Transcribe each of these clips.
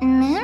Me?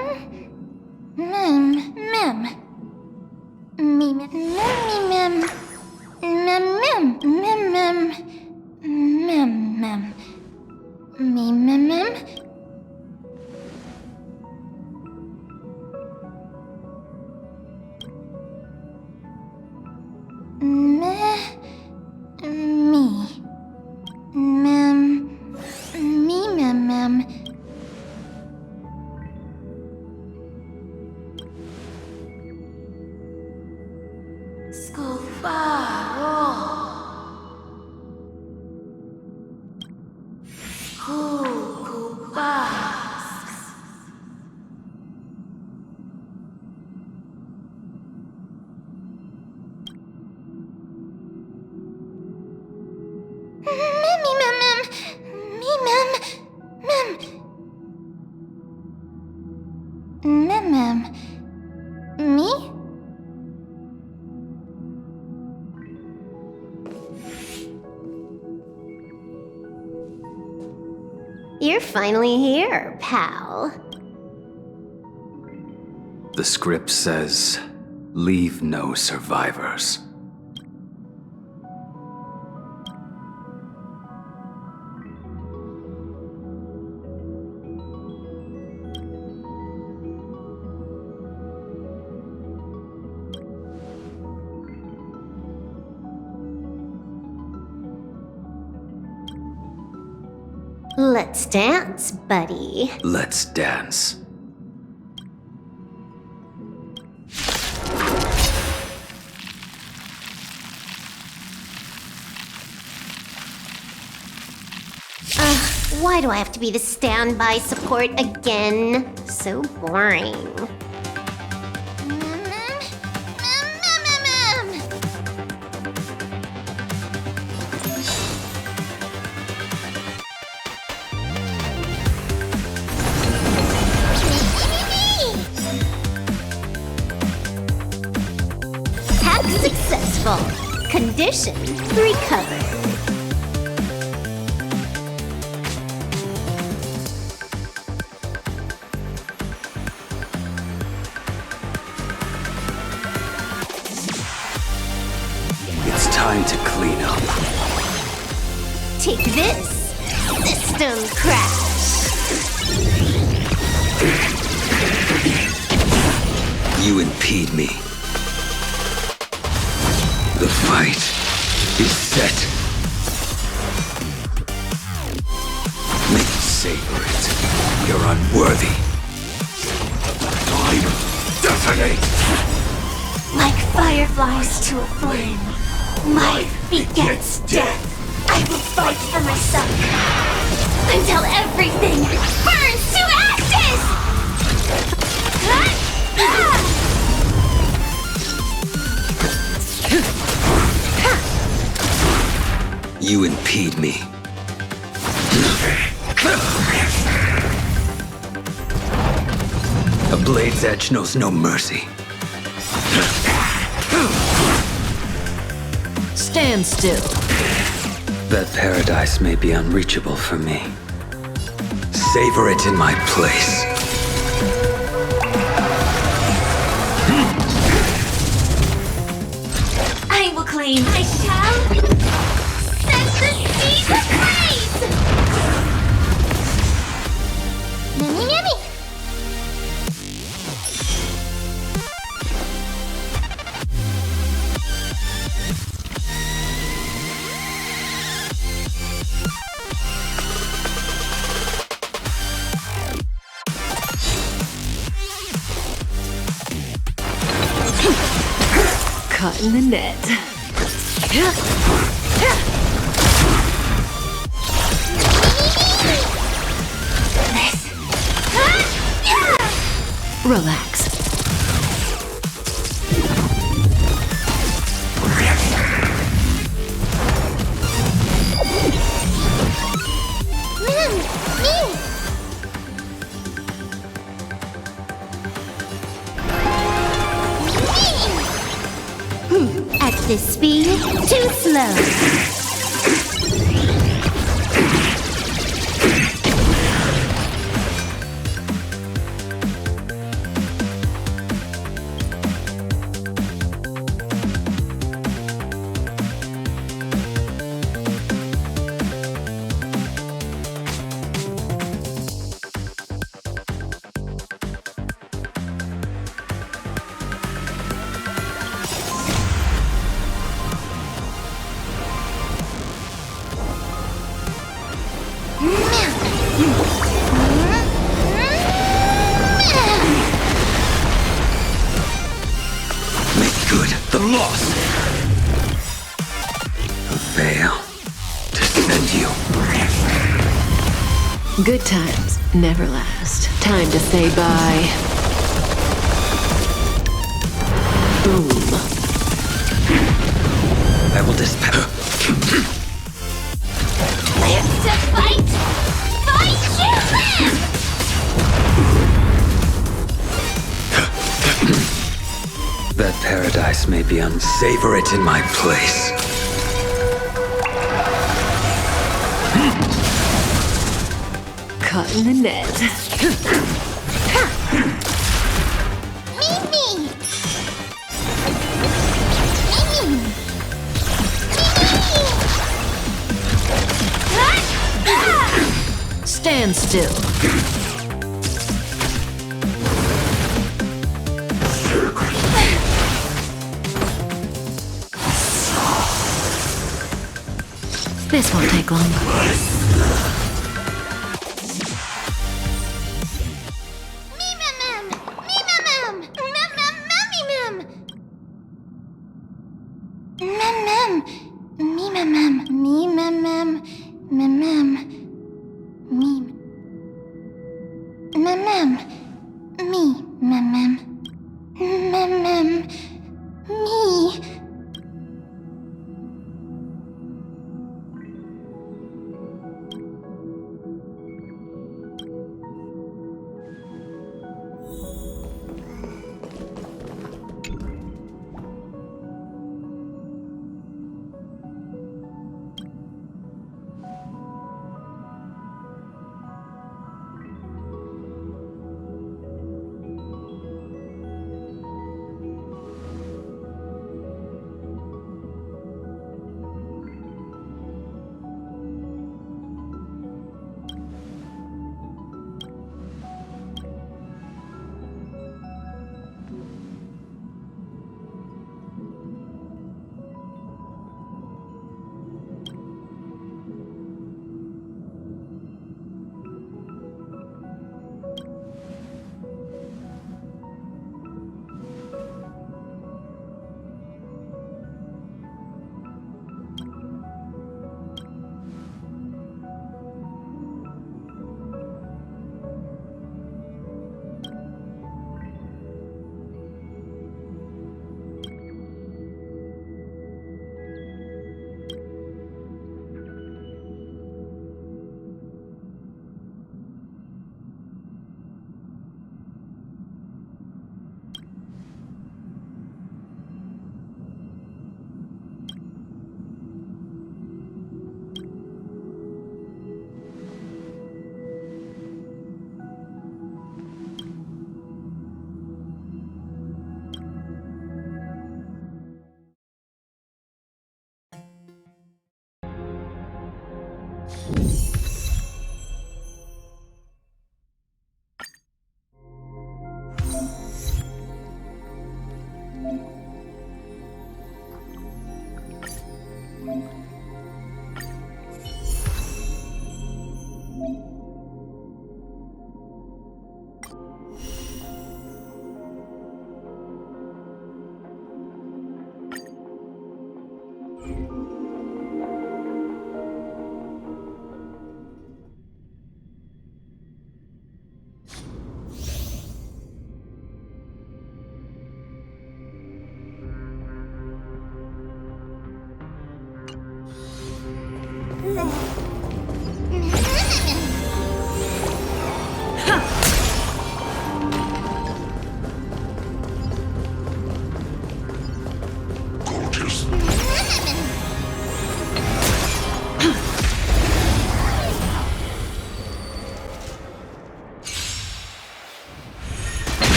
You're finally here, pal. The script says, leave no survivors. Let's dance, buddy. Let's dance. Why do I have to be the standby support again? So boring. Hack successful. Condition recovered. Time to clean up. Take this! System crash! You impede me. The fight is set. Make me savor it. You're unworthy. Time detonate! Like fireflies to a flame. Life begets death. I will fight for myself until everything burns to ashes! You impede me. A blade's edge knows no mercy. Stand still. That paradise may be unreachable for me. Savor it in my place. I will claim. I shall set the seas ablaze! Mimmy, Mimmy! Caught in the net. Relax. At this speed, too slow. lost. A veil to send you. Good times never last. Time to say bye. Boom. I will dispel. Live to fight! Fight you live! That paradise may be savor it in my place. Caught in the net. Mimi! Stand still. This won't take long.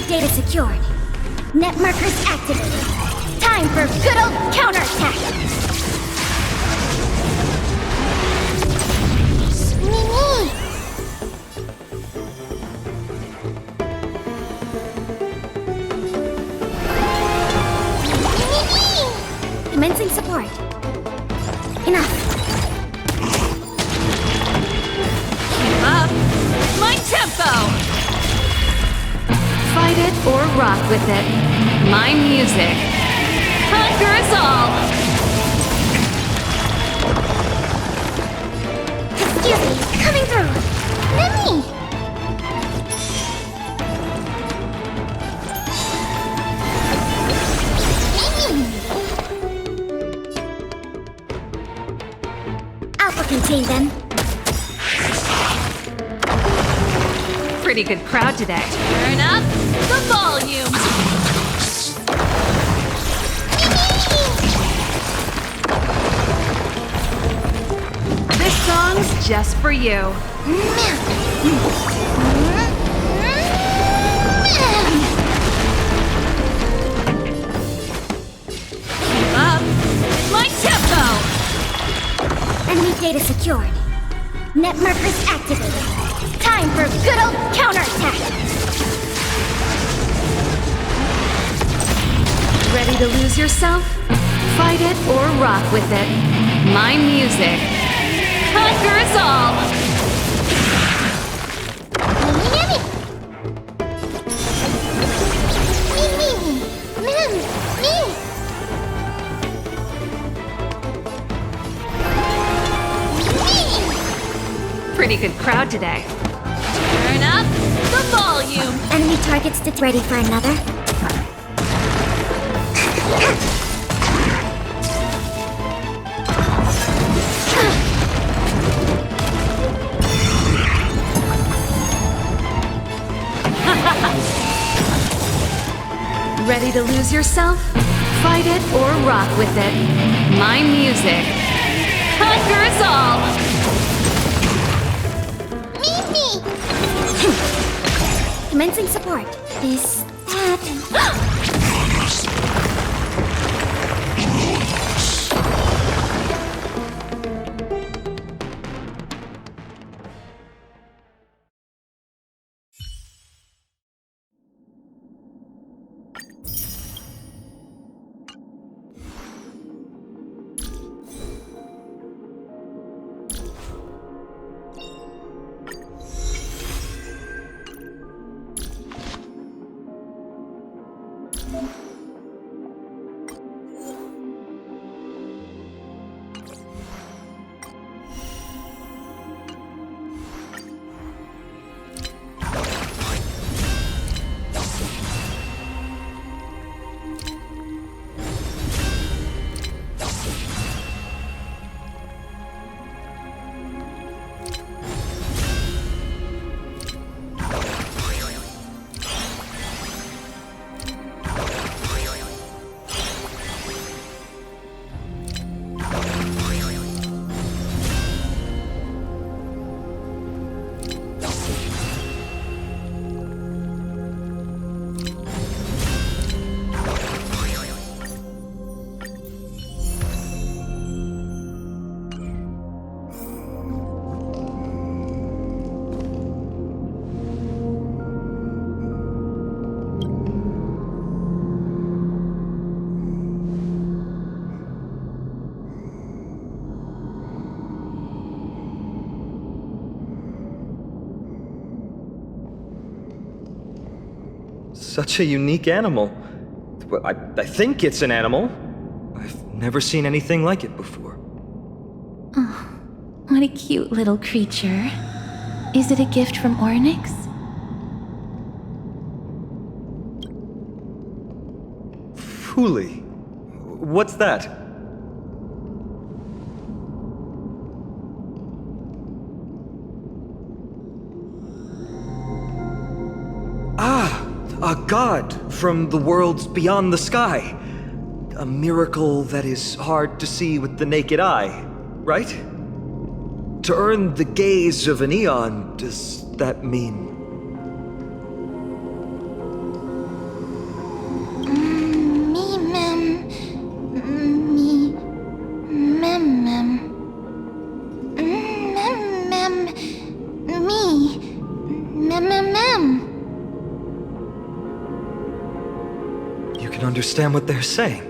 Enemy data secured. Net markers activated. Time for good old counterattack. Mimi! Commencing support. Enough. Keep up my tempo. Fight it or rock with it. My music conquers all. Excuse me, coming through. Mimi! Alpha contain them. Pretty good crowd today. Turn up the volume. This song's just for you. Keep up my tempo. Enemy data secured. Net markers activated. Time for good old counterattack. Ready to lose yourself? Fight it or rock with it. My music conquers all. Pretty good crowd today. Turn up the volume. Enemy targets ready for another. Ready to lose yourself? Fight it or rock with it. My music conquers all. Mimi! Commencing support. This, that, and... Such a unique animal. Well, I think it's an animal. I've never seen anything like it before. What a cute little creature. Is it a gift from Ornyx? Fooly. What's that? Ah! A god from the worlds beyond the sky. A miracle that is hard to see with the naked eye, right? To earn the gaze of an eon, does that mean? can understand what they're saying.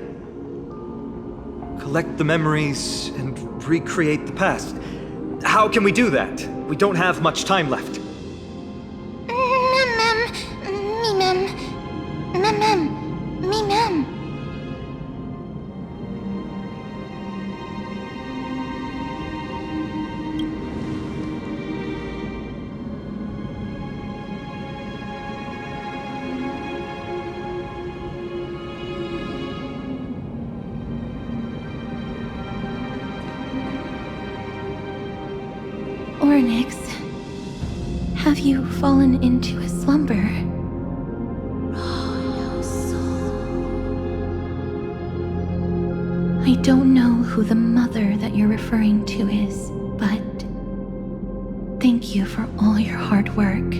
Collect the memories and recreate the past. How can we do that? We don't have much time left. Oryx, have you fallen into a slumber? I don't know who the mother that you're referring to is, but thank you for all your hard work.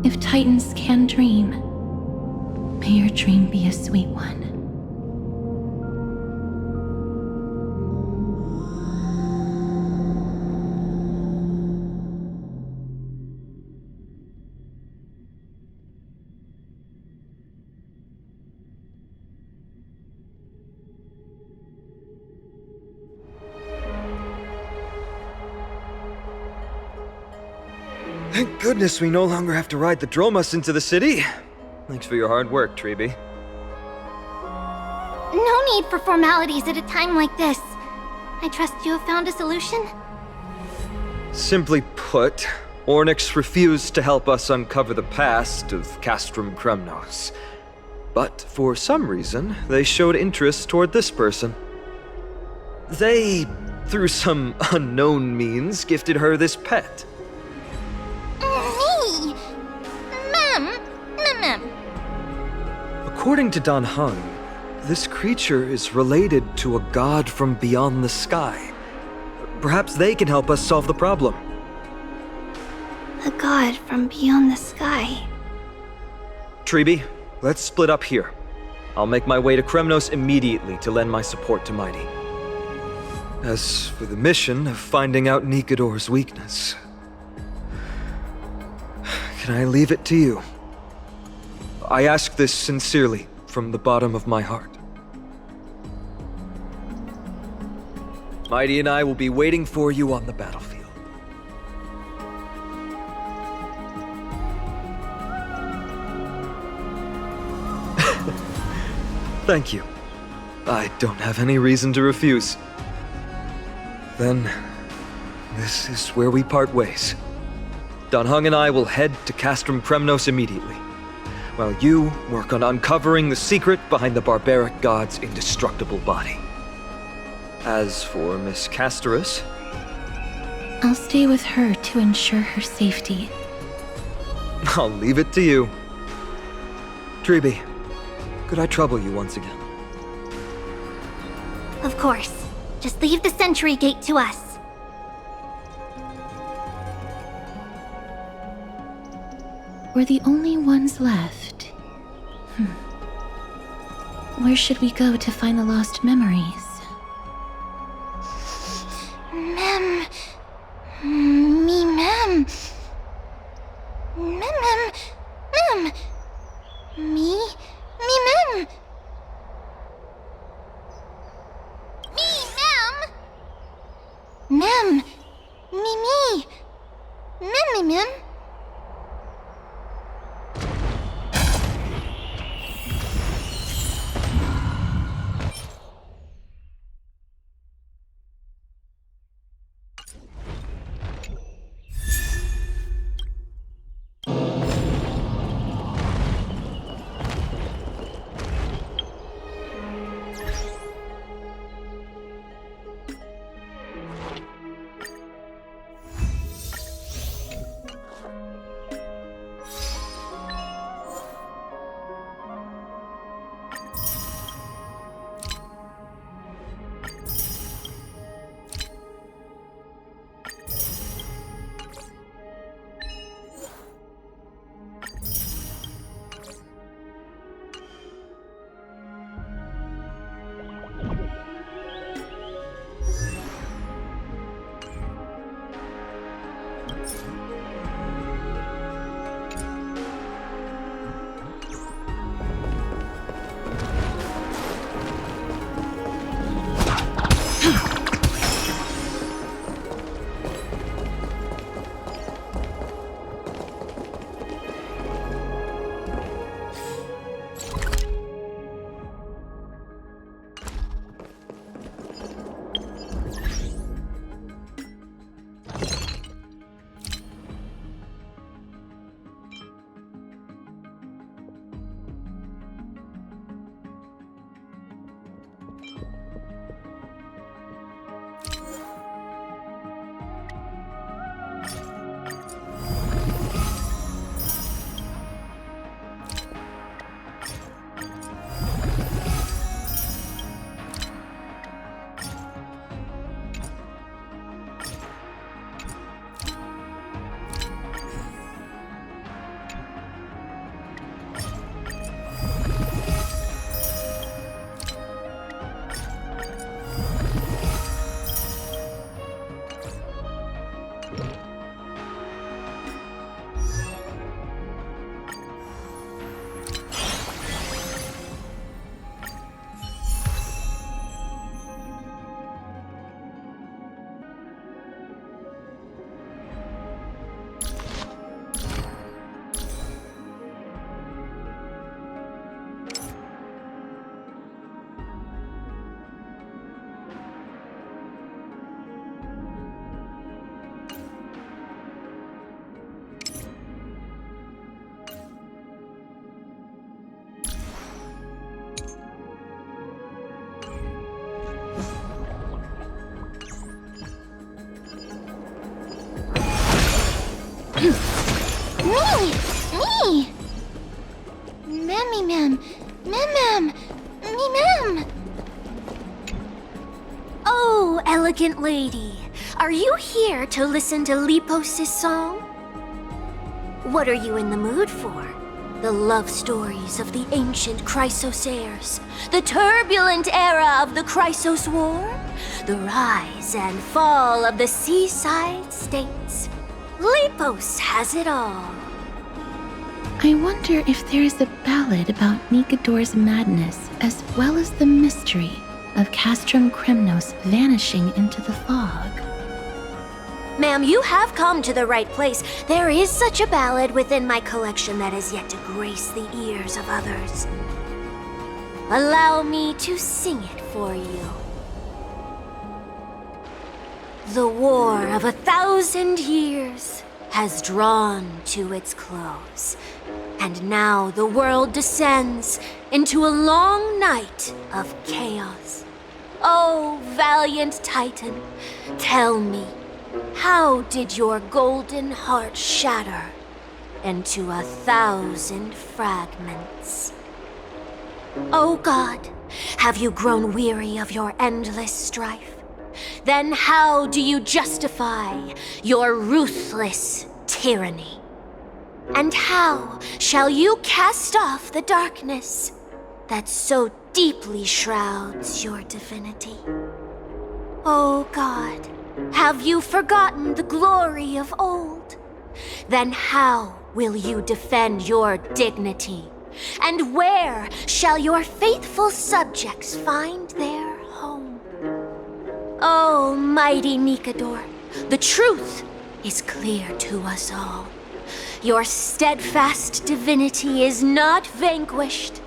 If Titans can dream, may your dream be a sweet one. Thank goodness we no longer have to ride the Dromas into the city. Thanks for your hard work, Treeby. No need for formalities at a time like this. I trust you have found a solution? Simply put, Ornyx refused to help us uncover the past of Castrum Kremnos. But for some reason, they showed interest toward this person. They, through some unknown means, gifted her this pet. Me! Ma'am. According to Dan Heng, this creature is related to a god from beyond the sky. Perhaps they can help us solve the problem. A god from beyond the sky. Treeby, let's split up here. I'll make my way to Kremnos immediately to lend my support to Mighty. As for the mission of finding out Nikador's weakness, can I leave it to you? I ask this sincerely, from the bottom of my heart. Mighty and I will be waiting for you on the battlefield. Thank you. I don't have any reason to refuse. Then, this is where we part ways. Dan Heng and I will head to Castrum Kremnos immediately, while you work on uncovering the secret behind the barbaric god's indestructible body. As for Miss Castorus, I'll stay with her to ensure her safety. I'll leave it to you. Treeby, could I trouble you once again? Of course. Just leave the sentry gate to us. We're the only ones left. Where should we go to find the lost memories? Ma'am. Me, ma'am. Ma'am. Me. Ma'am. Mem. Mem. Oh, elegant lady, are you here to listen to Lepos' song? What are you in the mood for? The love stories of the ancient Chrysos heirs, the turbulent era of the Chrysos War, the rise and fall of the seaside states. Lepos has it all. I wonder if there is a ballad about Nikodor's madness as well as the mystery of Castrum Kremnos vanishing into the fog. Ma'am, you have come to the right place. There is such a ballad within my collection that is yet to grace the ears of others. Allow me to sing it for you. The war of 1,000 years has drawn to its close, and now the world descends into a long night of chaos. Oh, valiant Titan, tell me, how did your golden heart shatter into 1,000 fragments? Oh God, have you grown weary of your endless strife? Then how do you justify your ruthless tyranny? And how shall you cast off the darkness that so deeply shrouds your divinity? Oh God, have you forgotten the glory of old? Then how will you defend your dignity? And where shall your faithful subjects find their home? Oh, mighty Nikodor, the truth is clear to us all. Your steadfast divinity is not vanquished.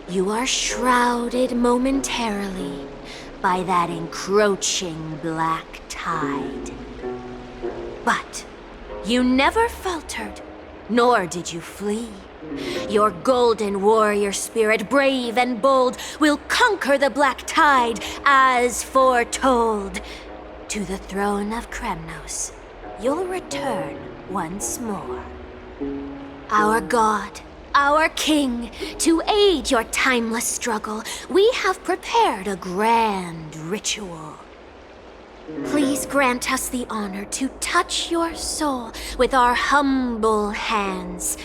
You are shrouded momentarily by that encroaching black tide. But you never faltered, nor did you flee. Your golden warrior spirit, brave and bold, will conquer the black tide as foretold. To the throne of Kremnos, you'll return once more. Our God, our King, to aid your timeless struggle, we have prepared a grand ritual. Please grant us the honor to touch your soul with our humble hands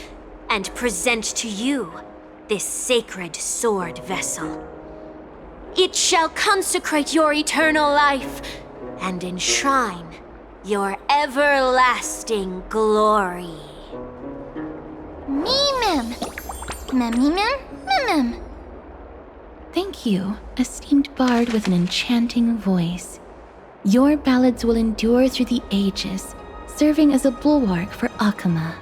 and present to you this sacred sword vessel. It shall consecrate your eternal life and enshrine your everlasting glory. Mem. Thank you, esteemed bard with an enchanting voice. Your ballads will endure through the ages, serving as a bulwark for Akama.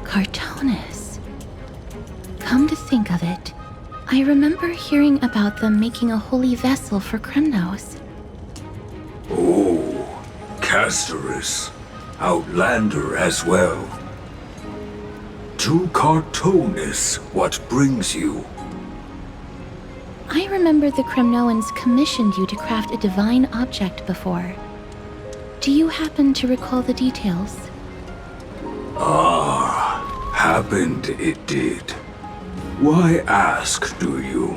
Cartonis. Come to think of it, I remember hearing about them making a holy vessel for Kremnos. Oh, Casterus. Outlander as well. To Cartonis, what brings you? I remember the Kremnoans commissioned you to craft a divine object before. Do you happen to recall the details? Happened it did. Why ask, do you?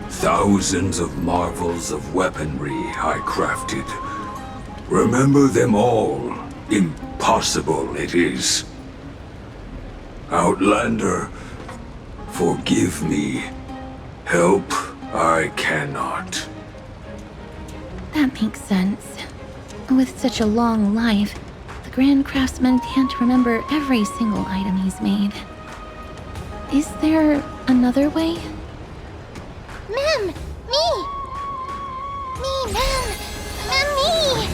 Thousands of marvels of weaponry I crafted. Remember them all. Impossible it is. Outlander, forgive me. Help I cannot. That makes sense. With such a long life, the Grand Craftsman can't remember every single item he's made. Is there another way? Mem! Me! Me, Mem! Mem, me!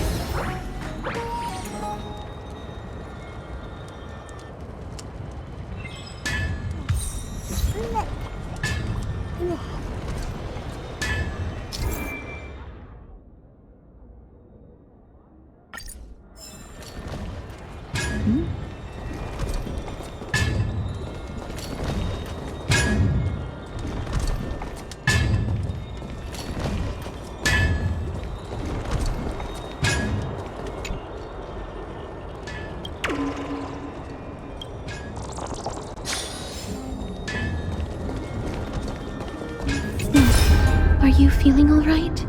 Are you feeling all right?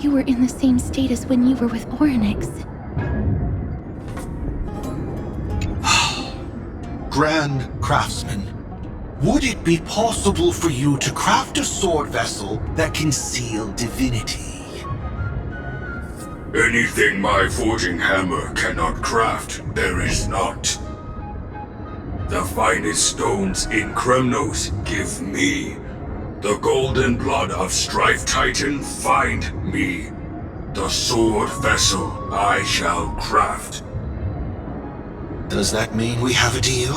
You were in the same state as when you were with Orynyx. Grand Craftsman, would it be possible for you to craft a sword vessel that can seal divinity? Anything my forging hammer cannot craft, there is not. The finest stones in Kremnos give me. The golden blood of Strife Titan find me. The sword vessel I shall craft. Does that mean we have a deal?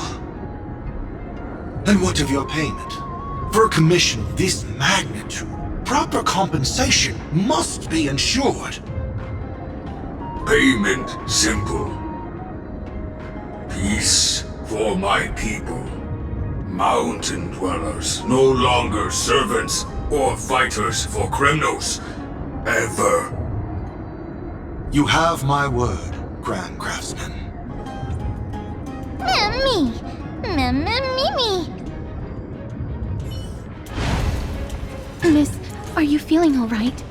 And what of your payment? For a commission of this magnitude, proper compensation must be ensured. Payment simple. Peace for my people. Mountain dwellers, no longer servants or fighters for Kremnos. Ever. You have my word, Grand Craftsman. Mem, me! Mem, me! Miss, are you feeling all right?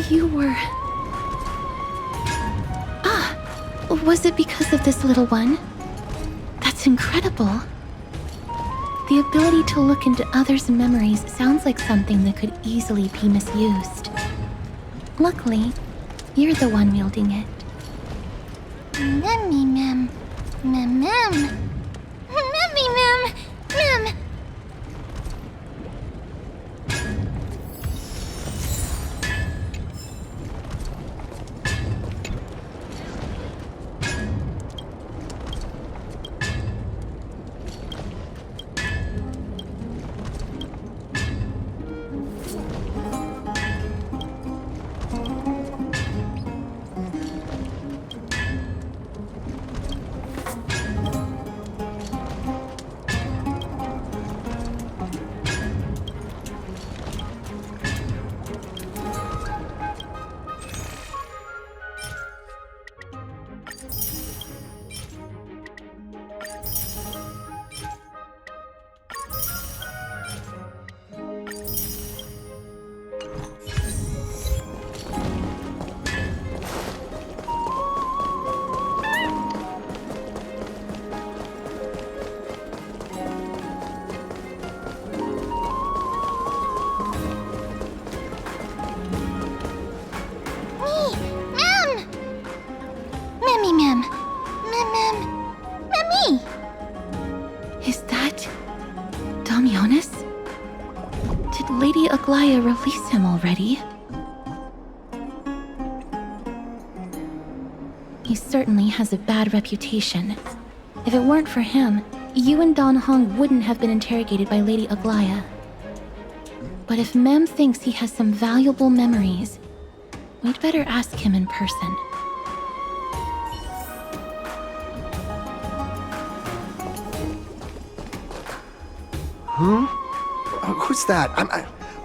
You were... was it because of this little one? That's incredible. The ability to look into others' memories sounds like something that could easily be misused. Luckily, you're the one wielding it. Memmy, Mem. Mem. Memmy, Mem. Mem. Aglaya release him already? He certainly has a bad reputation. If it weren't for him, you and Don Hong wouldn't have been interrogated by Lady Aglaya. But if Mem thinks he has some valuable memories, we'd better ask him in person. Who's that?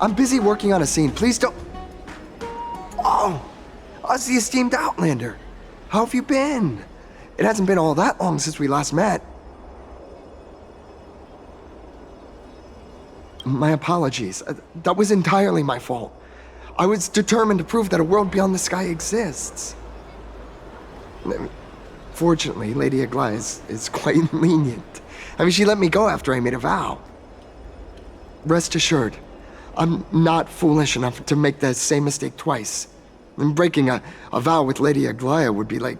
I'm busy working on a scene. Please don't... Oh! Us, the esteemed Outlander. How have you been? It hasn't been all that long since we last met. My apologies. That was entirely my fault. I was determined to prove that a world beyond the sky exists. Fortunately, Lady Aglaya is quite lenient. I mean, she let me go after I made a vow. Rest assured, I'm not foolish enough to make the same mistake twice. And breaking a vow with Lady Aglaya would be like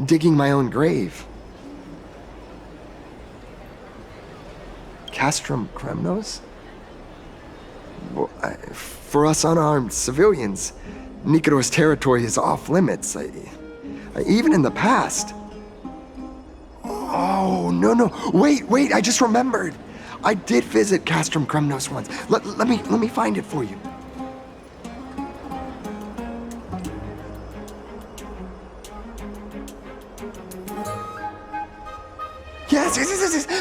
digging my own grave. Castrum Kremnos? Well, for us unarmed civilians, Nikodor's territory is off limits. Even in the past. Oh, no. Wait, I just remembered. I did visit Castrum Kremnos once. Let me find it for you. Yes.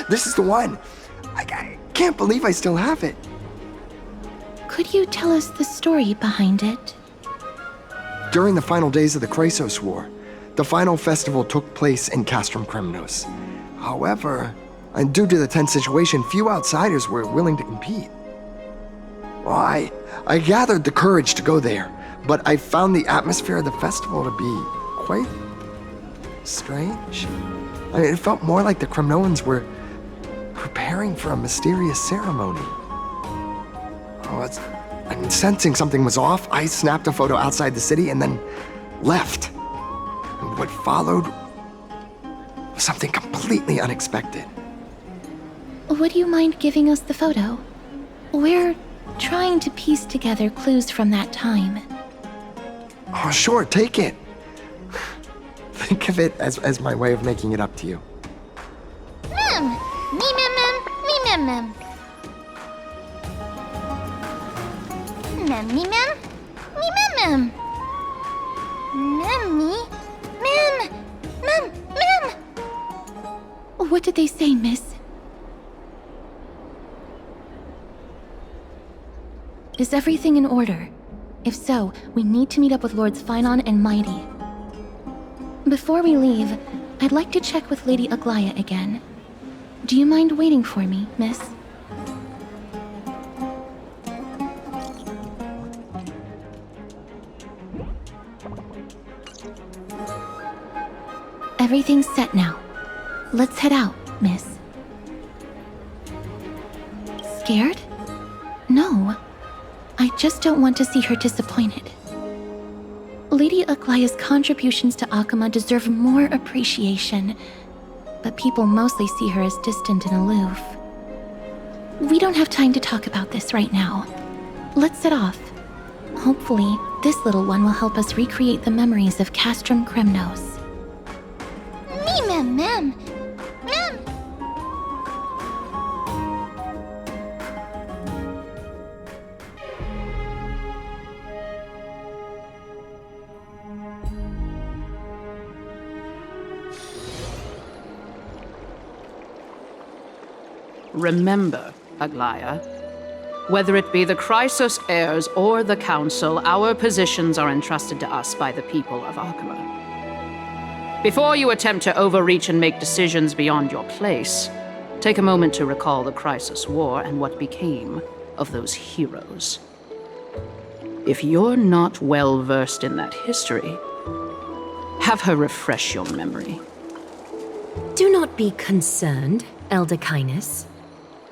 This is the one. I can't believe I still have it. Could you tell us the story behind it? During the final days of the Chrysos War, the final festival took place in Castrum Kremnos. However, due to the tense situation, few outsiders were willing to compete. Well, I gathered the courage to go there, but I found the atmosphere of the festival to be quite strange. It felt more like the Kremnoans were preparing for a mysterious ceremony. And sensing something was off, I snapped a photo outside the city and then left. And what followed was something completely unexpected. Would you mind giving us the photo? We're trying to piece together clues from that time. Oh, sure, take it. Think of it as my way of making it up to you. Mem! Me mem. Mem. Me mem. What did they say, miss? Is everything in order? If so, we need to meet up with Lords Phynon and Mighty. Before we leave, I'd like to check with Lady Aglaya again. Do you mind waiting for me, miss? Everything's set now. Let's head out, miss. Scared? No. I just don't want to see her disappointed. Lady Aglaya's contributions to Akama deserve more appreciation, but people mostly see her as distant and aloof. We don't have time to talk about this right now. Let's set off. Hopefully, this little one will help us recreate the memories of Castrum Kremnos. Mem. Remember, Aglaya, whether it be the Chrysos heirs or the Council, our positions are entrusted to us by the people of Akama. Before you attempt to overreach and make decisions beyond your place, take a moment to recall the Chrysos War and what became of those heroes. If you're not well versed in that history, have her refresh your memory. Do not be concerned, Elder Kynus.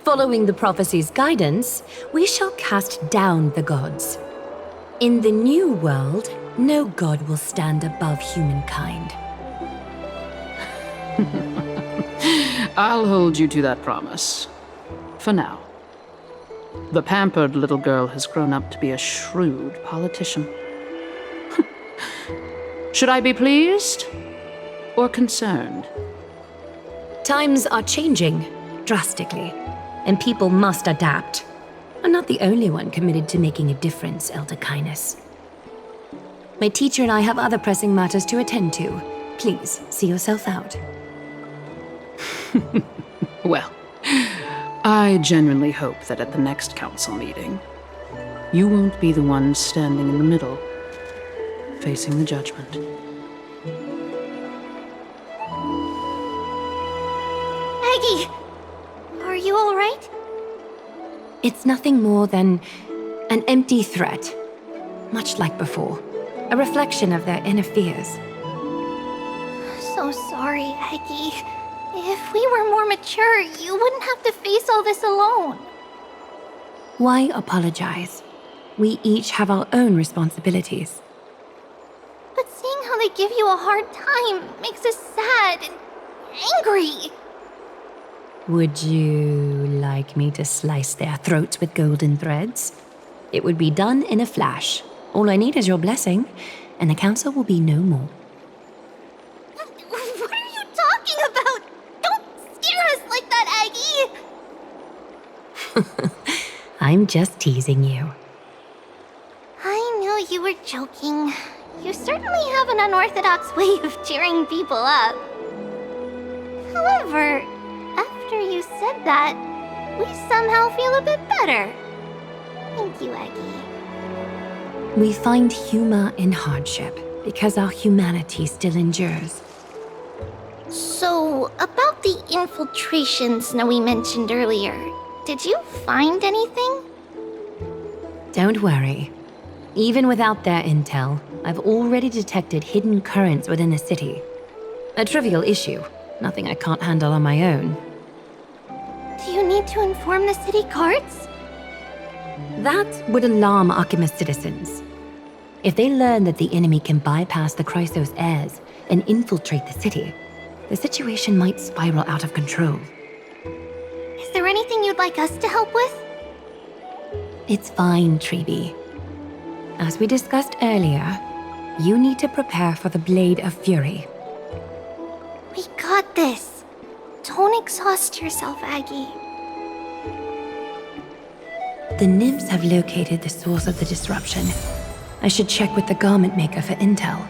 Following the prophecy's guidance, we shall cast down the gods. In the new world, no god will stand above humankind. I'll hold you to that promise. For now. The pampered little girl has grown up to be a shrewd politician. Should I be pleased or concerned? Times are changing drastically, and people must adapt. I'm not the only one committed to making a difference, Elder Kynus. My teacher and I have other pressing matters to attend to. Please, see yourself out. Well, I genuinely hope that at the next council meeting, you won't be the one standing in the middle, facing the judgment. Aggie! Are you alright? It's nothing more than an empty threat, much like before. A reflection of their inner fears. So sorry, Aggie. If we were more mature, you wouldn't have to face all this alone. Why apologize? We each have our own responsibilities. But seeing how want to give you a hard time makes us sad and angry. Would you like me to slice their throats with golden threads? It would be done in a flash. All I need is your blessing, and the council will be no more. What are you talking about? Don't scare us like that, Aggie! I'm just teasing you. I knew you were joking. You certainly have an unorthodox way of cheering people up. However, after you said that, we somehow feel a bit better. Thank you, Aggie. We find humor in hardship because our humanity still endures. So, about the infiltrations Snowy mentioned earlier, did you find anything? Don't worry. Even without their intel, I've already detected hidden currents within the city. A trivial issue, nothing I can't handle on my own. Do you need to inform the city guards? That would alarm Archimedes citizens. If they learn that the enemy can bypass the Chrysos heirs and infiltrate the city, the situation might spiral out of control. Is there anything you'd like us to help with? It's fine, Treeby. As we discussed earlier, you need to prepare for the Blade of Fury. We got this. Don't exhaust yourself, Aggie. The nymphs have located the source of the disruption. I should check with the garment maker for intel.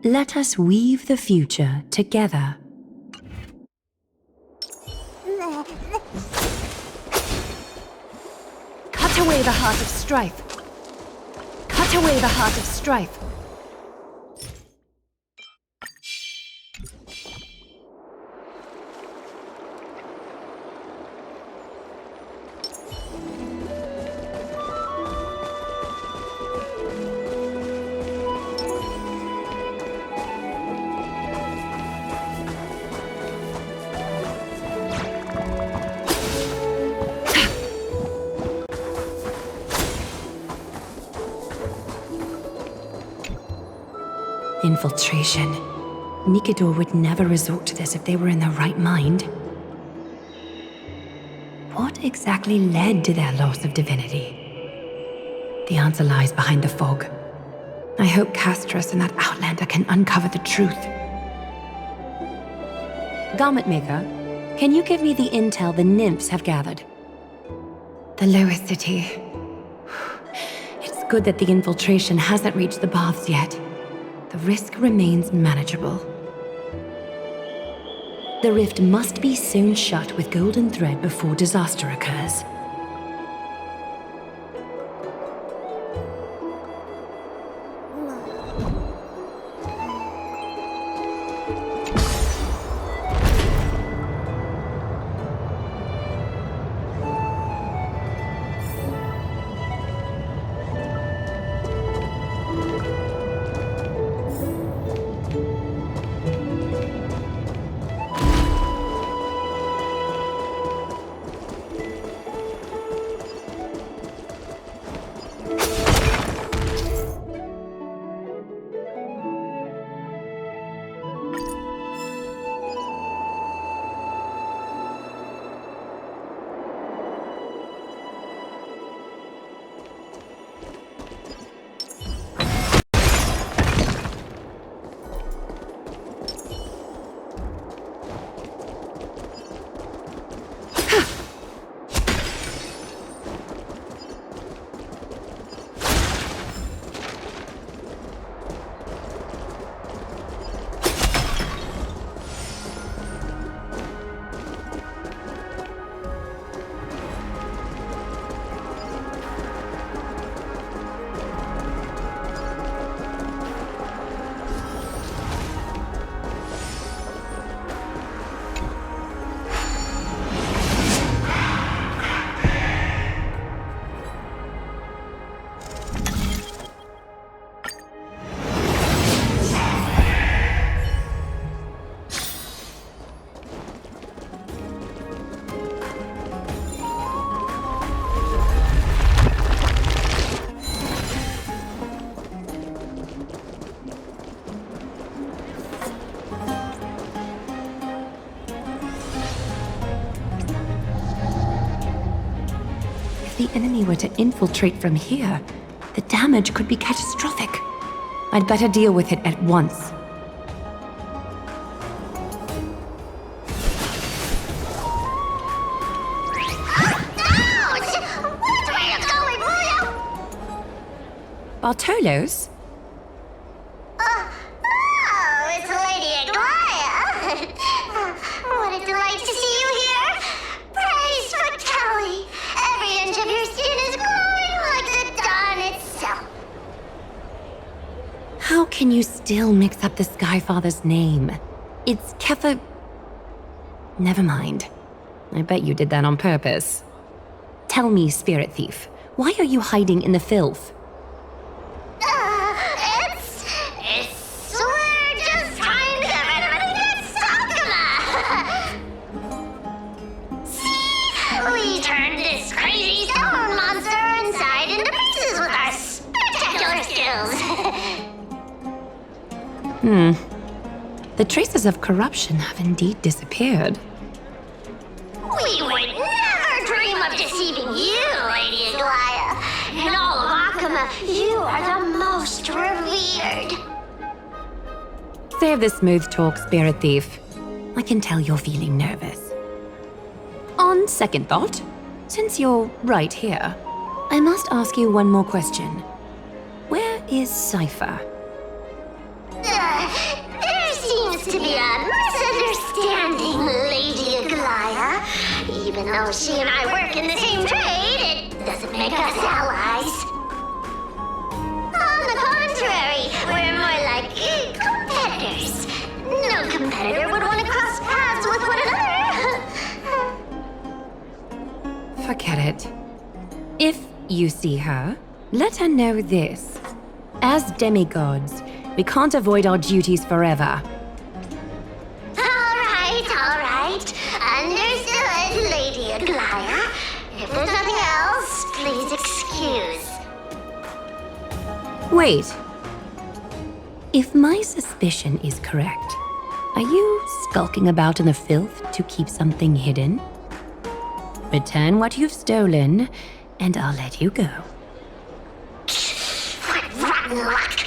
Let us weave the future together. Cut away the heart of strife. Cut away the heart of strife. Infiltration. Nikador would never resort to this if they were in their right mind. What exactly led to their loss of divinity? The answer lies behind the fog. I hope Castros and that Outlander can uncover the truth. Garment Maker, can you give me the intel the nymphs have gathered? The lower city. It's good that the infiltration hasn't reached the baths yet. The risk remains manageable. The rift must be sewn shut with golden thread before disaster occurs. If the enemy were to infiltrate from here, the damage could be catastrophic. I'd better deal with it at once. Bartolos? Oh, it's Lady Aglaya. What a delight to see you here. Praise for Kelly. Every inch of your skin is glowing like the dawn itself. How can you still mix up the Skyfather's name? It's Kefa... Never mind. I bet you did that on purpose. Tell me, Spirit Thief, why are you hiding in the filth? We're just trying to get rid of it against Sakuma. See? We turned this crazy stone monster inside into pieces with our spectacular skills. The traces of corruption have indeed disappeared. We would never dream of deceiving you, Lady Aglaya. In all of Akuma, you are the most revered. Save the smooth talk, Spirit Thief. I can tell you're feeling nervous. On second thought, since you're right here, I must ask you one more question. Where is Cypher? There seems to be a misunderstanding, Lady Aglaya. Even though she and I work in the same trade, it doesn't make us allies. On the contrary, we're more like competitors. No competitor would want to cross paths with one another. Forget it. If you see her, let her know this. As demigods, we can't avoid our duties forever. All right. Understood, Lady Aglaya. If there's nothing else, please excuse. Wait. If my suspicion is correct, are you skulking about in the filth to keep something hidden? Return what you've stolen, and I'll let you go. What rotten luck!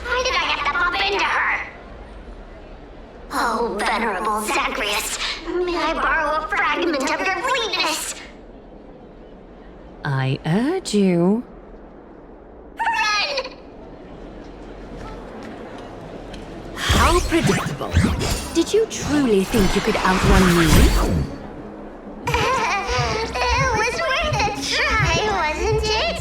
Why did I have to bump into her? Oh, Venerable Zagreus, may I borrow a fragment of your fleetness? I urge you. Run! How predictable. Did you truly think you could outrun me? It was worth a try, wasn't it?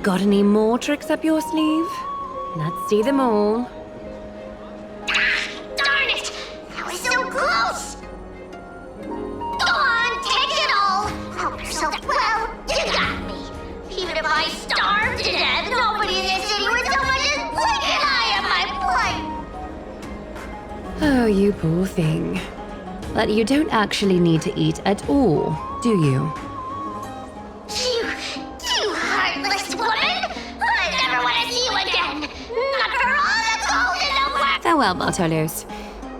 Got any more tricks up your sleeve? Let's see them all. Darn it! That was so close! Go on, take it all! Help yourself well, you got me! Even if I starved to death, nobody in this city would so much as blink an eye at my plight! Oh, you poor thing. But you don't actually need to eat at all, do you? You heartless woman! I never want to see you again! Not for all the gold in the world! Farewell, Bartolos.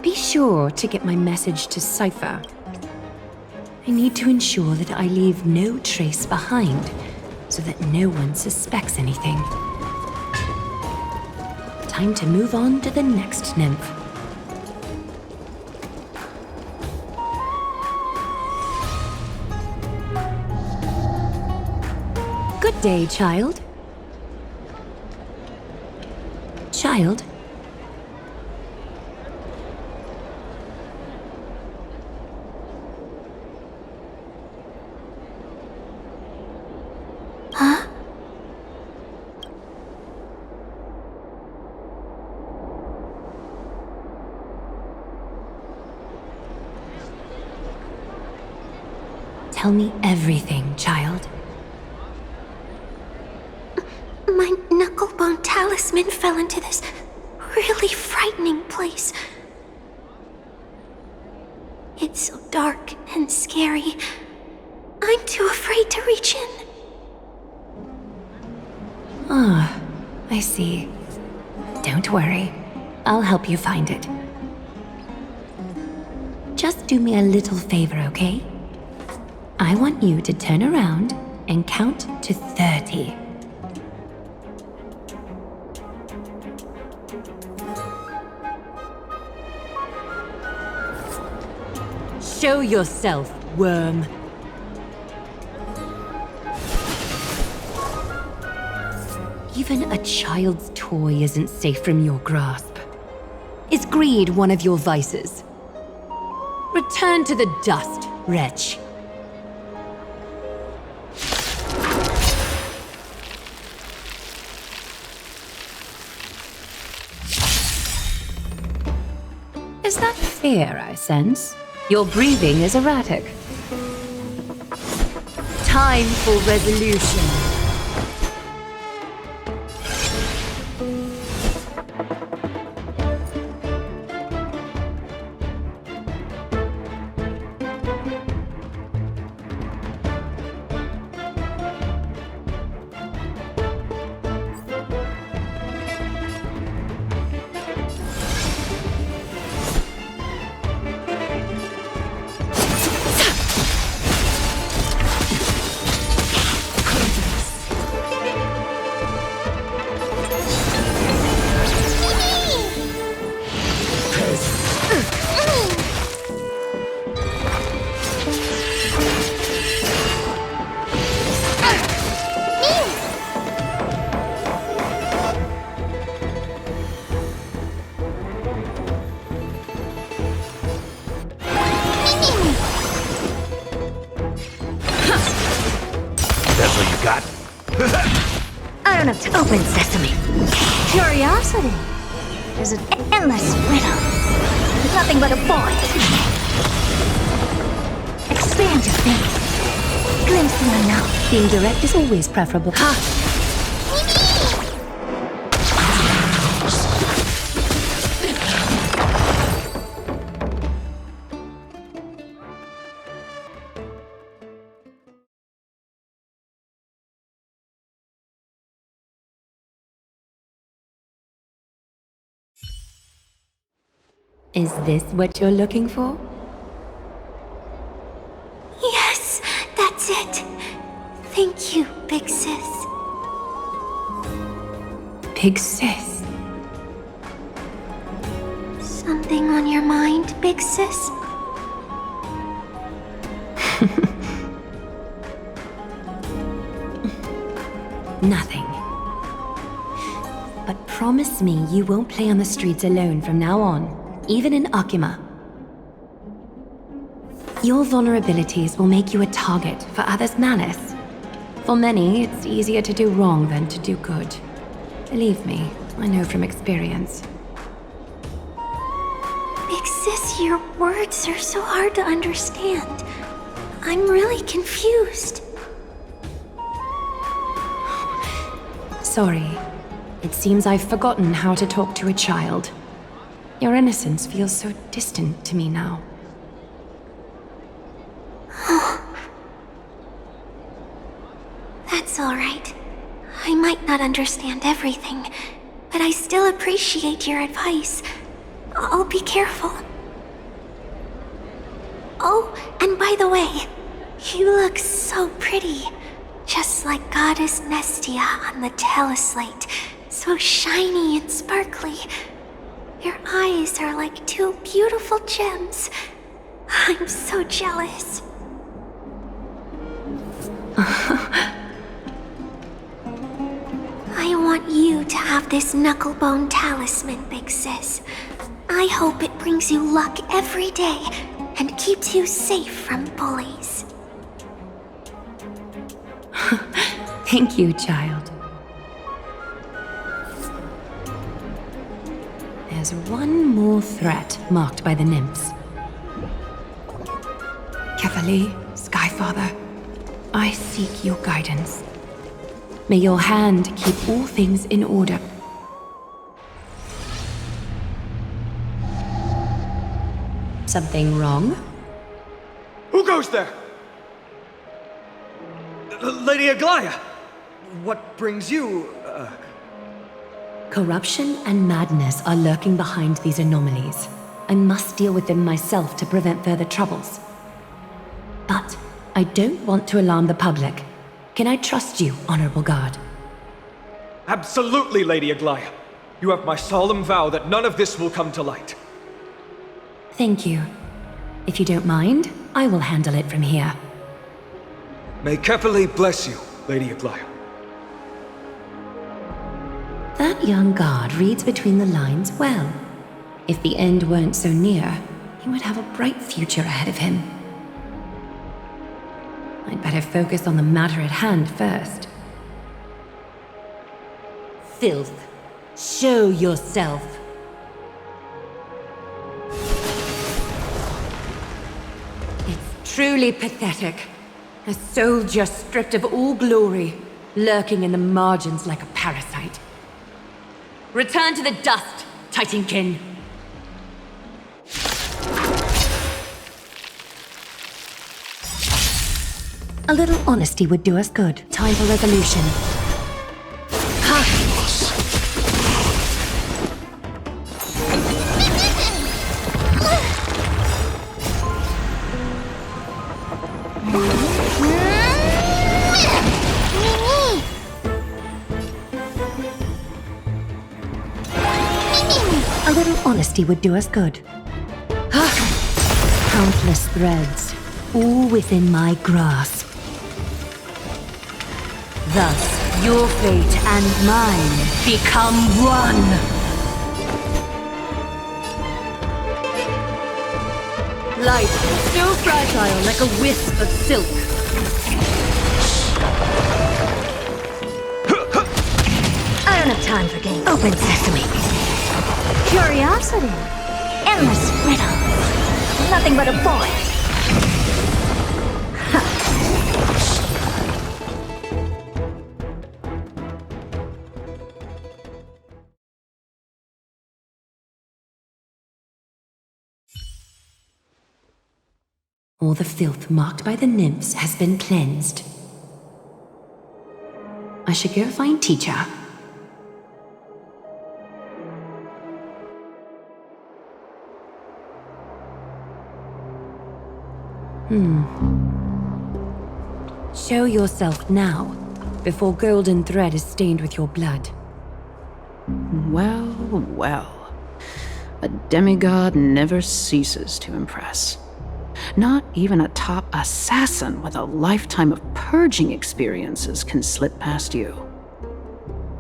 Be sure to get my message to Cypher. I need to ensure that I leave no trace behind, so that no one suspects anything. Time to move on to the next nymph. Good day, child. Child? Huh? Tell me everything, child. talisman fell into this really frightening place. It's so dark and scary. I'm too afraid to reach in. Ah, I see. Don't worry. I'll help you find it. Just do me a little favor, okay? I want you to turn around and count to 30. Show yourself, worm. Even a child's toy isn't safe from your grasp. Is greed one of your vices? Return to the dust, wretch. Is that fear I sense? Your breathing is erratic. Time for resolution. That's what you got? I don't have to open sesame. Curiosity is an endless riddle. It's nothing but a void. Expand your thinking. Glimpse my now. Being direct is always preferable. Ha! Is this what you're looking for? Yes, that's it. Thank you, Big Sis. Big Sis? Something on your mind, Big Sis? Nothing. But promise me you won't play on the streets alone from now on, even in Akima. Your vulnerabilities will make you a target for others' malice. For many, it's easier to do wrong than to do good. Believe me, I know from experience. Big Sis, your words are so hard to understand. I'm really confused. Sorry. It seems I've forgotten how to talk to a child. Your innocence feels so distant to me now. That's all right. I might not understand everything, but I still appreciate your advice. I'll be careful. Oh, and by the way, you look so pretty. Just like Goddess Nestia on the teleslate. So shiny and sparkly. Your eyes are like two beautiful gems. I'm so jealous. I want you to have this knucklebone talisman, Big Sis. I hope it brings you luck every day and keeps you safe from bullies. Thank you, child. There's one more threat marked by the nymphs. Kefali, Skyfather, I seek your guidance. May your hand keep all things in order, Something wrong? Who goes there? Lady Aglaya! What brings you, Corruption and madness are lurking behind these anomalies. I must deal with them myself to prevent further troubles. But I don't want to alarm the public. Can I trust you, Honorable Guard? Absolutely, Lady Aglaya. You have my solemn vow that none of this will come to light. Thank you. If you don't mind, I will handle it from here. May Kepali bless you, Lady Aglaya. That young guard reads between the lines well. If the end weren't so near, he would have a bright future ahead of him. I'd better focus on the matter at hand first. Filth, show yourself. It's truly pathetic. A soldier stripped of all glory, lurking in the margins like a parasite. Return to the dust, Titankin. A little honesty would do us good. Time for resolution. A little honesty would do us good. Countless threads, all within my grasp. Thus, your fate and mine become one. Life, still fragile like a wisp of silk. I don't have time for games. Open sesame. Curiosity. Endless riddles. Nothing but a void. All the filth marked by the nymphs has been cleansed. I should go find Teacher. Show yourself now, before golden thread is stained with your blood. Well, well. A demigod never ceases to impress. Not even a top assassin with a lifetime of purging experiences can slip past you.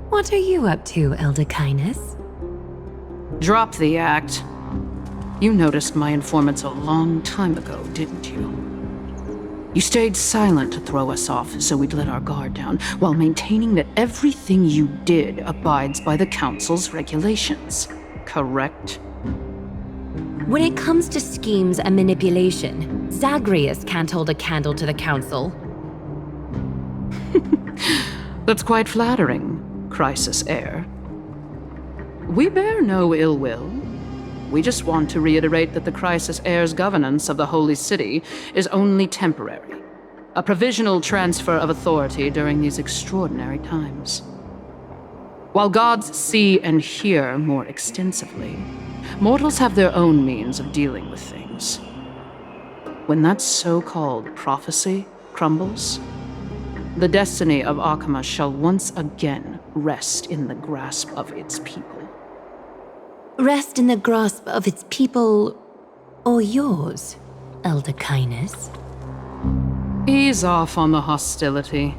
What are you up to, Elder Kindness? Drop the act. You noticed my informants a long time ago, didn't you? You stayed silent to throw us off so we'd let our guard down, while maintaining that everything you did abides by the Council's regulations. Correct? When it comes to schemes and manipulation, Zagreus can't hold a candle to the Council. That's quite flattering, Crisis Heir. We bear no ill will. We just want to reiterate that the Crisis Heir's governance of the Holy City is only temporary, a provisional transfer of authority during these extraordinary times. While gods see and hear more extensively, mortals have their own means of dealing with things. When that so-called prophecy crumbles, the destiny of Akama shall once again rest in the grasp of its people. Rest in the grasp of its people, or yours, Elder Kindness? Ease off on the hostility.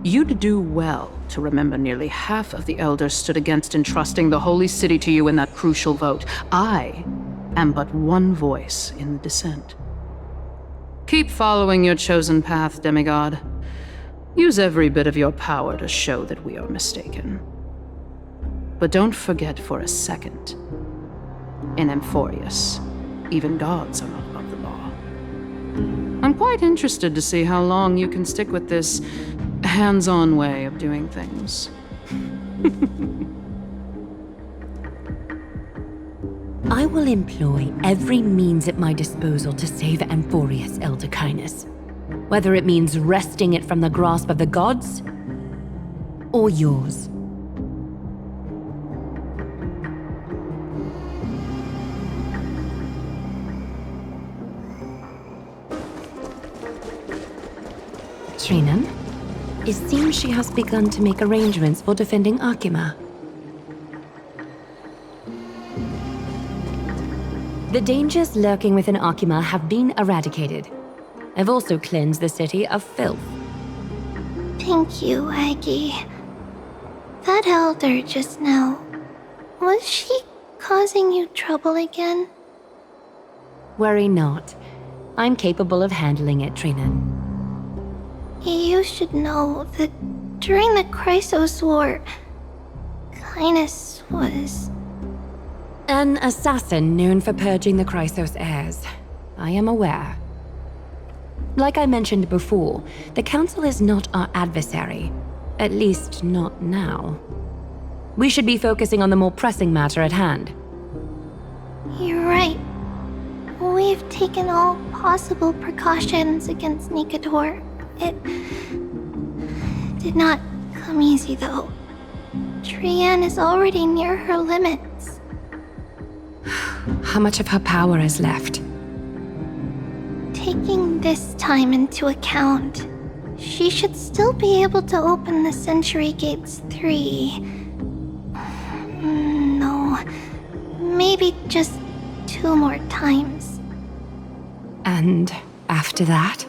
You'd do well to remember nearly half of the elders stood against entrusting the Holy City to you in that crucial vote. I am but one voice in the dissent. Keep following your chosen path, demigod. Use every bit of your power to show that we are mistaken. But don't forget for a second, in Amphorius, even gods are not above the law. I'm quite interested to see how long you can stick with this hands-on way of doing things. I will employ every means at my disposal to save Amphorius, Elder Kindness. Whether it means wresting it from the grasp of the gods, or yours. Trinan, it seems she has begun to make arrangements for defending Akima. The dangers lurking within Akima have been eradicated. I've also cleansed the city of filth. Thank you, Aggie. That elder just now, was she causing you trouble again? Worry not. I'm capable of handling it, Trinan. You should know that during the Chrysos War, Kindness was... An assassin known for purging the Chrysos heirs. I am aware. Like I mentioned before, the Council is not our adversary. At least, not now. We should be focusing on the more pressing matter at hand. You're right. We've taken all possible precautions against Nikador. It did not come easy, though. Trian is already near her limits. How much of her power is left? Taking this time into account, she should still be able to open the Century Gates 3. No, maybe just 2 more times. And after that?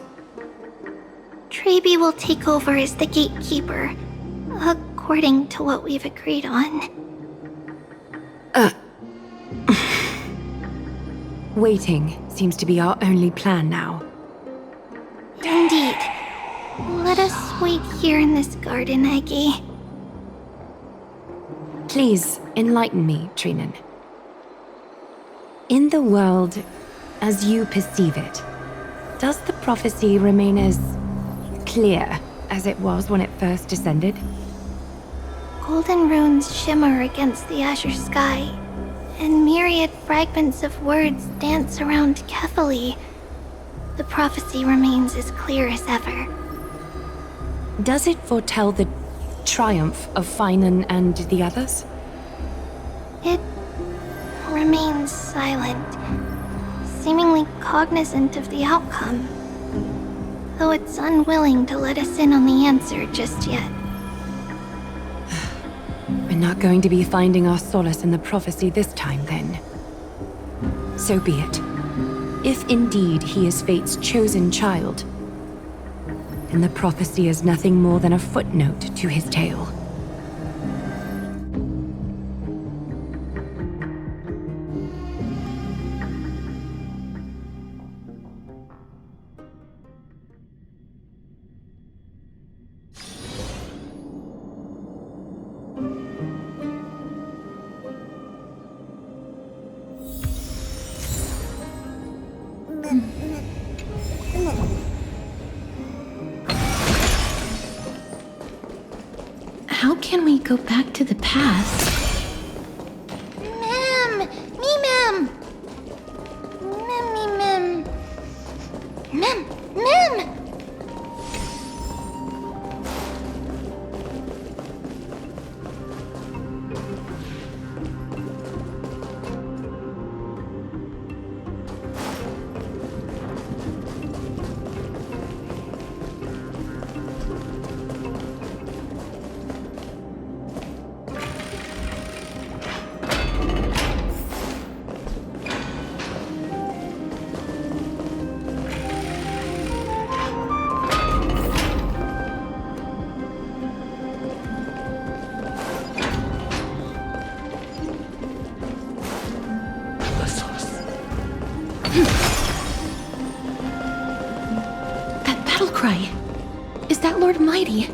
Trebi will take over as the gatekeeper, according to what we've agreed on. Waiting seems to be our only plan now. Indeed. Let us wait here in this garden, Aggie. Please, enlighten me, Trinan. In the world, as you perceive it, does the prophecy remain as clear as it was when it first descended? Golden runes shimmer against the azure sky, and myriad fragments of words dance around Kefali. The prophecy remains as clear as ever. Does it foretell the triumph of Finan and the others? It remains silent, seemingly cognizant of the outcome, though it's unwilling to let us in on the answer just yet. We're not going to be finding our solace in the prophecy this time, then. So be it. If indeed he is Fate's chosen child, then the prophecy is nothing more than a footnote to his tale. How can we go back to the past? Mem! Me, Mem! Mem, me, Mem! Mem! Mem! That battle cry. Is that Lord Mighty?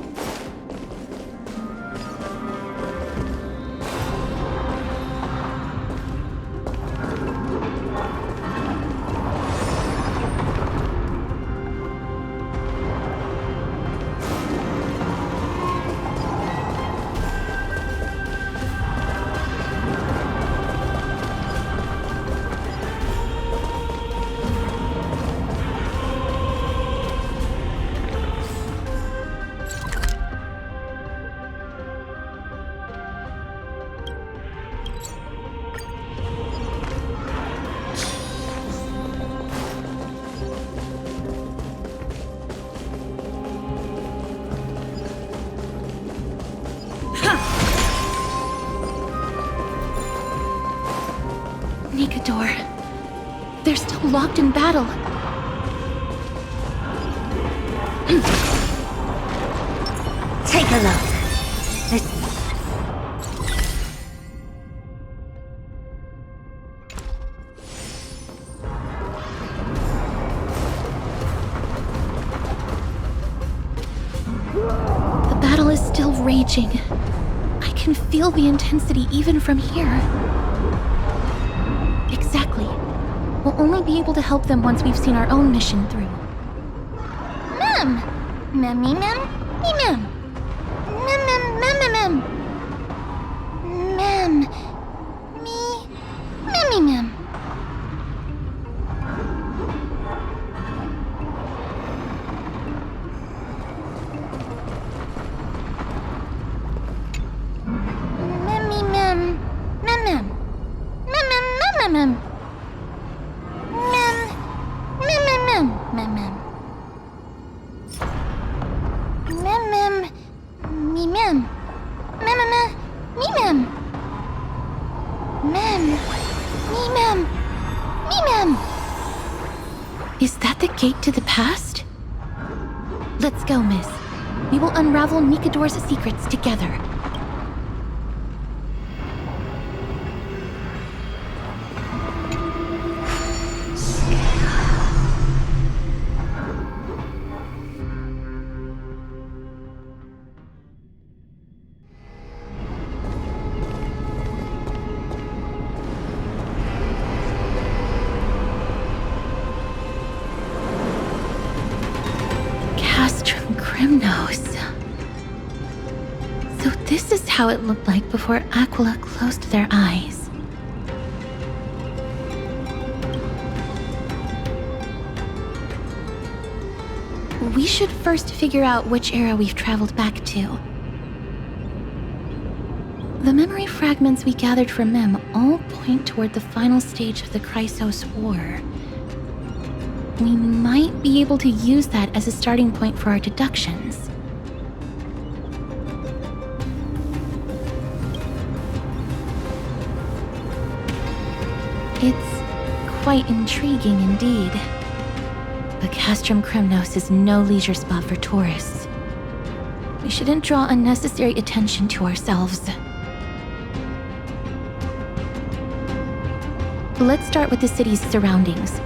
locked in battle. Take a look. The battle is still raging. I can feel the intensity even from here. Exactly. We'll only be able to help them once we've seen our own mission through. Mem! Mem, me, mem, me, mem. Mem, mem, mem, mem, mem. Mem. Me. Mem, me, mem. Mem, me, mem. Mem, mem. Mem, mem, mem, mem, mem. Mem. Mem, mem, mem, mem, mem. Mem, mem, me, mem. Mem, mem, mem, me, mem. Mem, me, mem, me, mem. Is that the gate to the past? Let's go, miss. We will unravel Nikador's secrets together. So this is how it looked like before Aquila closed their eyes. We should first figure out which era we've traveled back to. The memory fragments we gathered from Mem all point toward the final stage of the Chrysos War. We might be able to use that as a starting point for our deductions. It's quite intriguing indeed. But Castrum Kremnos is no leisure spot for tourists. We shouldn't draw unnecessary attention to ourselves. Let's start with the city's surroundings.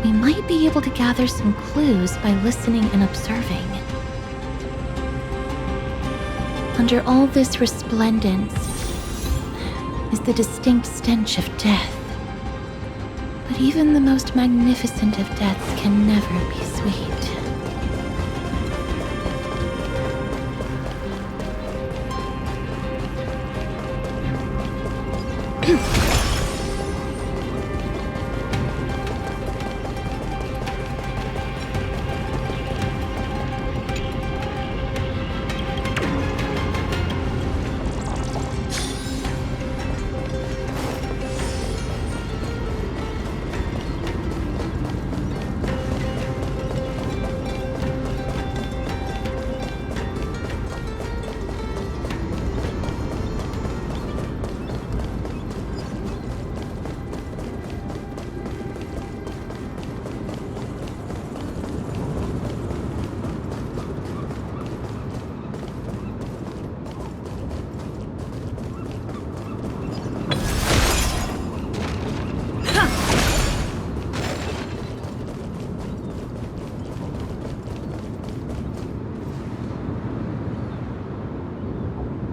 We might be able to gather some clues by listening and observing. Under all this resplendence is the distinct stench of death. But even the most magnificent of deaths can never be sweet.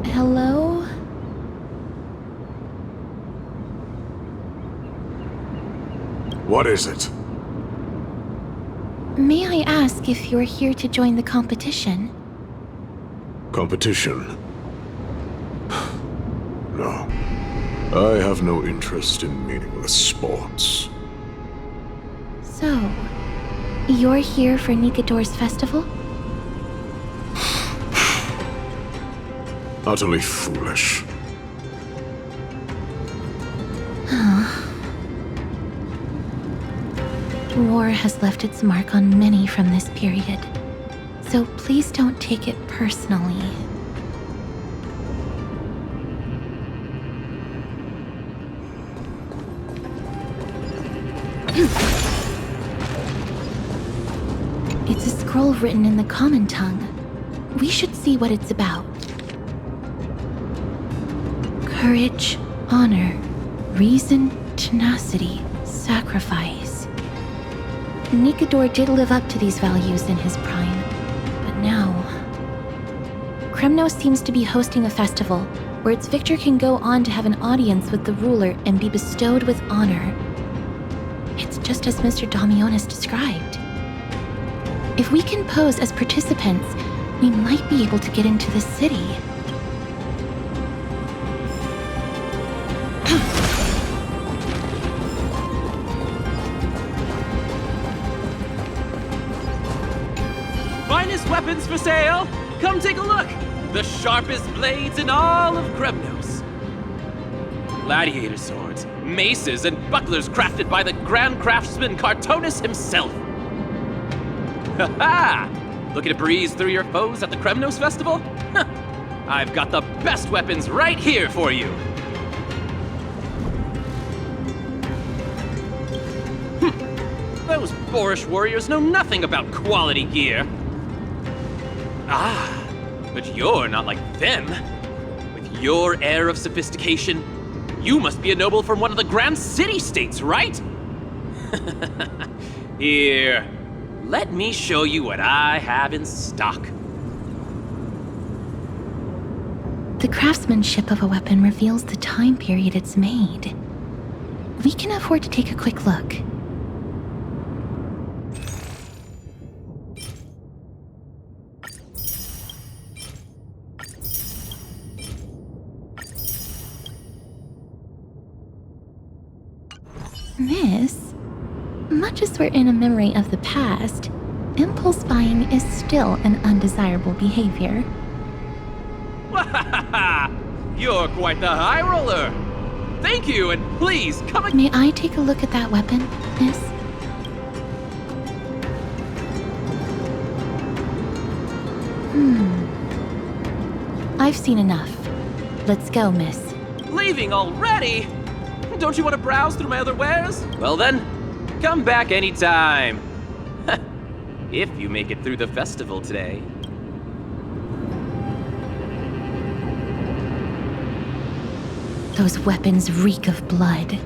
Hello? What is it? May I ask if you're here to join the competition? Competition? No. I have no interest in meaningless sports. So, you're here for Nikador's festival? Utterly foolish. War has left its mark on many from this period, so please don't take it personally. It's a scroll written in the common tongue. We should see what it's about. Courage, honor, reason, tenacity, sacrifice. Nikador did live up to these values in his prime, but now... Kremnos seems to be hosting a festival where its victor can go on to have an audience with the ruler and be bestowed with honor. It's just as Mr. Damionis described. If we can pose as participants, we might be able to get into the city. Finest weapons for sale! Come take a look! The sharpest blades in all of Kremnos. Gladiator swords, maces, and bucklers crafted by the Grand Craftsman Cartonis himself. Ha ha! Looking to breeze through your foes at the Kremnos Festival? Huh. I've got the best weapons right here for you! Those boorish warriors know nothing about quality gear. Ah, but you're not like them. With your air of sophistication, you must be a noble from one of the Grand City-States, right? Here, let me show you what I have in stock. The craftsmanship of a weapon reveals the time period it's made. We can afford to take a quick look. Miss, much as we're in a memory of the past, impulse buying is still an undesirable behavior. You're quite the high roller! Thank you, and please, come again. May I take a look at that weapon, miss? I've seen enough. Let's go, miss. Leaving already? Don't you want to browse through my other wares? Well then, come back anytime. If you make it through the festival today. Those weapons reek of blood.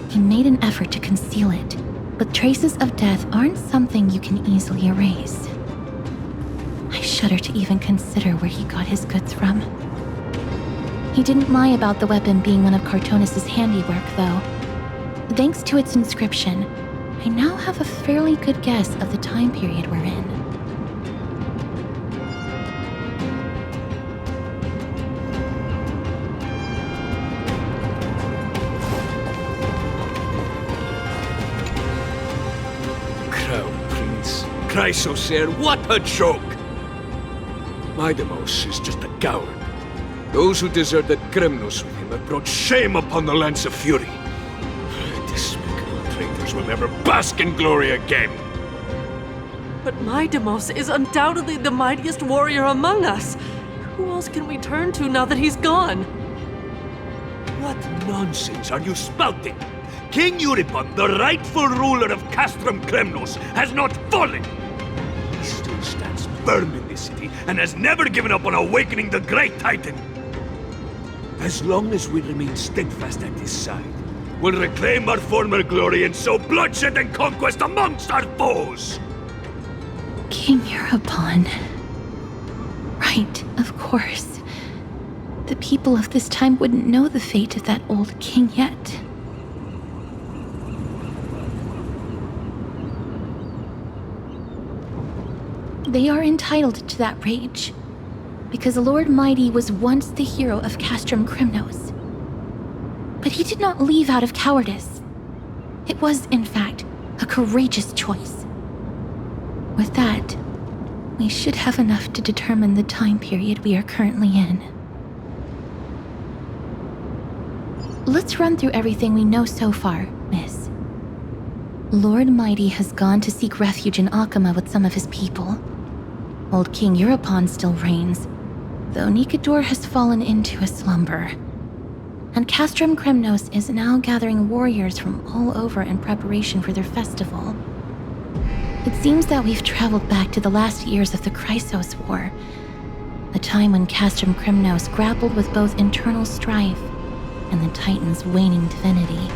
He made an effort to conceal it, but traces of death aren't something you can easily erase. I shudder to even consider where he got his goods from. He didn't lie about the weapon being one of Cartonis' handiwork, though. Thanks to its inscription, I now have a fairly good guess of the time period we're in. Crown Prince, Chrysosaur, what a joke! Midamos is just a coward. Those who deserted Kremnos with him have brought shame upon the Lance of Fury. Despicable traitors will never bask in glory again. But Midamos is undoubtedly the mightiest warrior among us. Who else can we turn to now that he's gone? What nonsense are you spouting? King Euripon, the rightful ruler of Castrum Kremnos, has not fallen. He still stands firm in this city and has never given up on awakening the great Titan. As long as we remain steadfast at his side, we'll reclaim our former glory and sow bloodshed and conquest amongst our foes! King Euripon. Right, of course. The people of this time wouldn't know the fate of that old king yet. They are entitled to that rage, because Lord Mighty was once the hero of Castrum Kremnos. But he did not leave out of cowardice. It was, in fact, a courageous choice. With that, we should have enough to determine the time period we are currently in. Let's run through everything we know so far, miss. Lord Mighty has gone to seek refuge in Akama with some of his people. Old King Euripon still reigns, though Nikador has fallen into a slumber. And Castrum Kremnos is now gathering warriors from all over in preparation for their festival. It seems that we've traveled back to the last years of the Chrysos War, a time when Castrum Krymnos grappled with both internal strife and the Titan's waning divinity.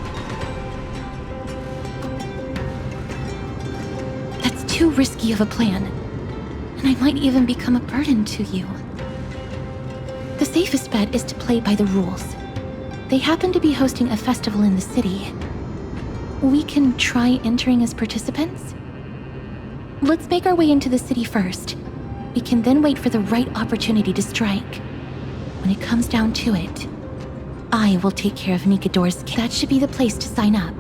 That's too risky of a plan, and I might even become a burden to you. The safest bet is to play by the rules. They happen to be hosting a festival in the city. We can try entering as participants? Let's make our way into the city first. We can then wait for the right opportunity to strike. When it comes down to it, I will take care of Nikador's. That should be the place to sign up.